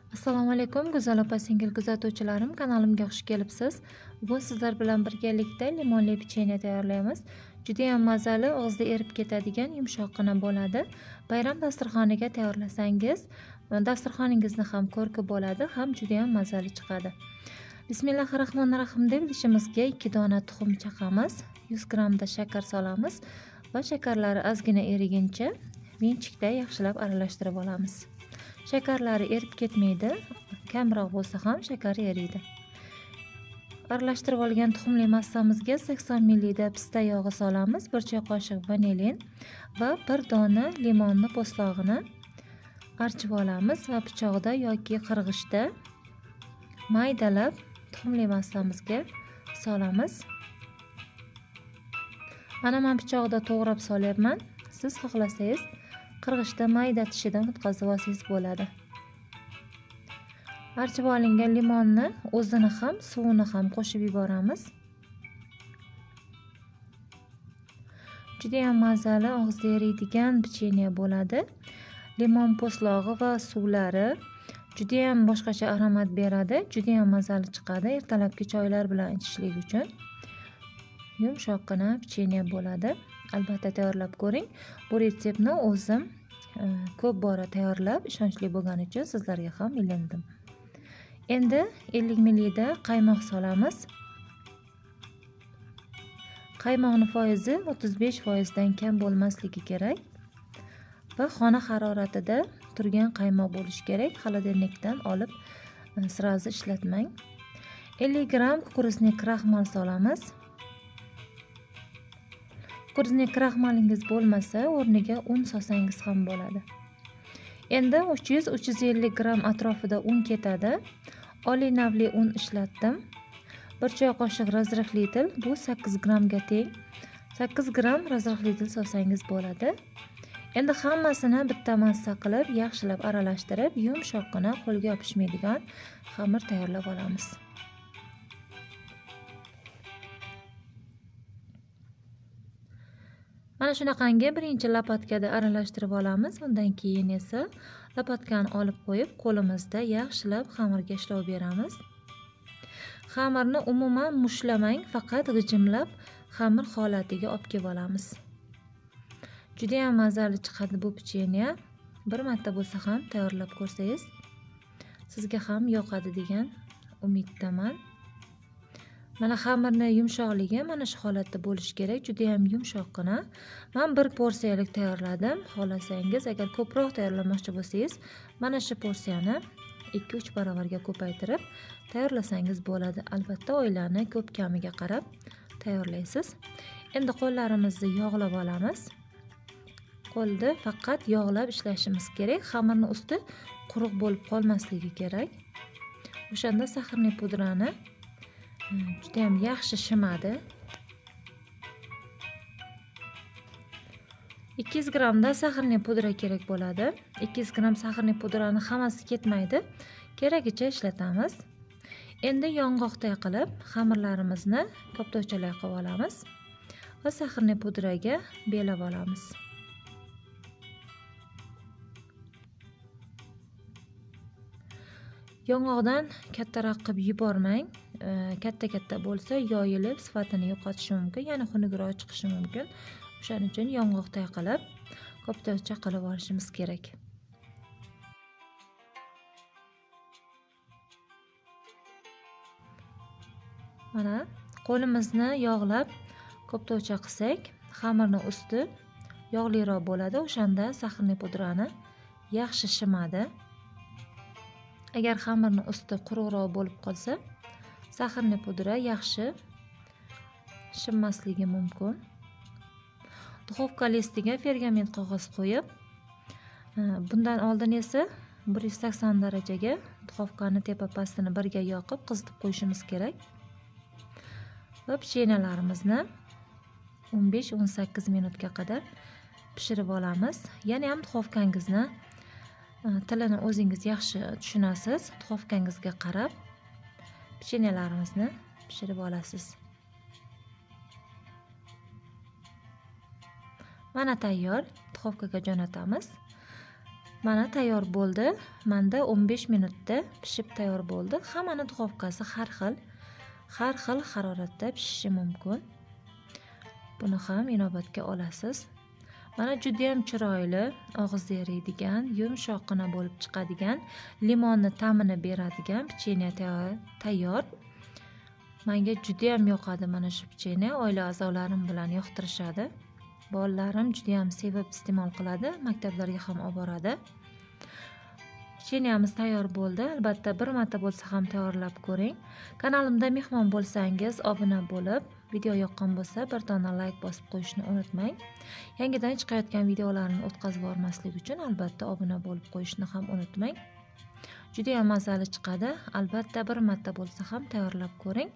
Assalomu alaykum go'zal opa-singil kuzatuvchilarim, kanalimga xush kelibsiz. Bugun sizlar bilan birgalikda limonli pechenye tayyorlaymiz. Juda ham mazali, og'izda erib ketadigan yumshoqqina bo'ladi. Bayram dasturxoniga tayyorlasangiz, dasturxoningizni ham ko'rki bo'ladi, ham juda ham mazali chiqadi. Bismillahirrohmanirrohim deb idishimizga 2 dona tuxum chaqamiz, 100 gramda shakar solamiz va shakarlari ozgina eriguncha vinchikda yaxshilab aralashtirib olamiz. Shakarlari erib ketmaydi, kamroq bo'lsa ham shakar eriydi. Aralashtirib olgan tuxumli massamizga 80 ml da pista yog'i solamiz, 1 choy qoshiq vanilin va 1 dona limonni po'stlog'ini archib olamiz va pichoqda yoki qirg'ichda maydalab tuxumli massamizga solamiz. Mana men pichoqda to'g'rab solyapman. Siz xohlasangiz qirg'ichda mayda tishidan o'tkazib olsangiz bo'ladi. Archib olingan limonni o'zini ham, suvini ham qo'shib yuboramiz. Juda ham mazali, og'izda eriydigan pechenye bo'ladi. Limon po'stlog'i va suvlari juda ham boshqacha aromat beradi, juda ham mazali chiqadi. Ertalabki choylar bilan ichishlik uchun yumshoqqina pechenye bo'ladi. Albatta tayyorlab ko'ring. Bu retseptni o'zim ko'p bora tayyorlab, ishonchli bo'lgani uchun sizlarga ham ilindim. Endi 50 ml da qaymoq solamiz. Qaymoqni foizi 35% dan kam bo'lmasligi kerak va xona haroratida turgan qaymoq bo'lishi kerak. Xolodilnikdan olib sirazi ishlatmang. 50 gram kukuruznik kraxmal solamiz. Kukuruznik kraxmalingiz bo'lmasa, o'rniga un solsangiz ham bo'ladi. Endi 300-350 gram atrofida un ketadi. Oliy navli un ishlatdim. 1 choy qoshiq razrixlitil, bu 8 gramga teng. 8 gram razrixlitil solsangiz bo'ladi. Endi hammasini bitta massa qilib, yaxshilab aralashtirib, yumshoqqina qo'lga yopishmaydigan xamir tayyorlab olamiz. Mana shunaqangi birinchi lopatkada aralashtirib olamiz. Undan keyin esa lopatkani olib qo'yib, qo'limizda yaxshilab xamirga ishlov beramiz. Xamirni umuman mushlamang, faqat g'ijimlab xamir holatiga olib kelib olamiz. Juda ham mazali chiqadi bu pechenye. Bir marta bo'lsa ham tayyorlab ko'rsangiz, sizga ham yoqadi degan umiddaman. Mana xamirni yumshoqligi mana shu holatda bo'lishi kerak, juda ham yumshoqqina. Men 1 porsiyalik tayyorladim. Xohlasangiz, agar ko'proq tayyorlamoqchi bo'lsangiz, mana shu porsiyani 2-3 barobarga ko'paytirib tayyorlasangiz bo'ladi. Albatta oilani ko'p-kamiga qarab tayyorlaysiz. Endi qo'llarimizni yog'lab olamiz. Qo'lni faqat yog'lab ishlashimiz kerak. Xamirni usti quruq bo'lib qolmasligi kerak. O'shanda saxarli pudrani juda ham yaxshi shimadi. 200 gramda saxarli pudra kerak bo'ladi. 200 gram saxarli pudrani hammasi ketmaydi. Keragicha ishlatamiz. Endi yong'oqday qilib xamirlarimizni koptovchalar qilib olamiz va saxarli pudraga belab olamiz. Yong'oqdan kattaroq qilib yubormang. Katta-katta bo'lsa yoyilib sifatini yo'qotishi mumkin, ya'ni xunukroq chiqishi mumkin. O'shaning uchun yong'oqday qilib koptovcha qilib olishimiz kerak. Mana qo'limizni yog'lab koptovcha qilsak, xamirning usti yog'liroq bo'ladi. O'shanda saxarli pudrani yaxshi shimadi. Agar xamirning usti quruqroq bo'lib qolsa, saxarli pudra yaxshi shimmasligi mumkin. Duxovka listiga pergament qog'oz qo'yib, bundan oldin esa 180 darajaga duxovkani tepa pastini birga yoqib qizitib qo'yishimiz kerak. Va pechenyelarimizni 15-18 minutga qadar pishirib olamiz. Yana ham duxovkangizni tilini o'zingiz yaxshi tushunasiz. Duxovkangizga qarab pechenyelarimizni pishirib olasiz. Mana tayyor. Duxovkaga jo'natamiz. Mana tayyor bo'ldi. Menda 15 minutda pishib tayyor bo'ldi. Hammani duxovkasi har xil haroratda pishishi mumkin. Buni ham inobatga olasiz. Mana juda ham chiroyli, og'izda eriydigan, yumshoqqina bo'lib chiqadigan, limonni ta'mini beradigan pechenye tayyor. Menga juda ham yoqadi mana shu pechenye. Oila a'zolarim bilan yoqtirishadi. Bolalarim juda ham sevib iste'mol qiladi, maktablarga ham olib boradi. Pechenyamiz tayyor bo'ldi. Albatta bir marta bo'lsa ham tayyorlab ko'ring. Kanalimda mehmon bo'lsangiz, obuna bo'lib, video yoqqan bo'lsa bir dona like bosib qo'yishni unutmang. Yangidan chiqayotgan videolarni o'tkazib yubormaslik uchun albatta obuna bo'lib qo'yishni ham unutmang. Juda ham mazali chiqadi. Albatta bir marta bo'lsa ham tayyorlab ko'ring.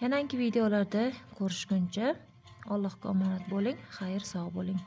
Yangi videolarda ko'rishguncha Allohga omonat bo'ling. Xayr, sog' bo'ling.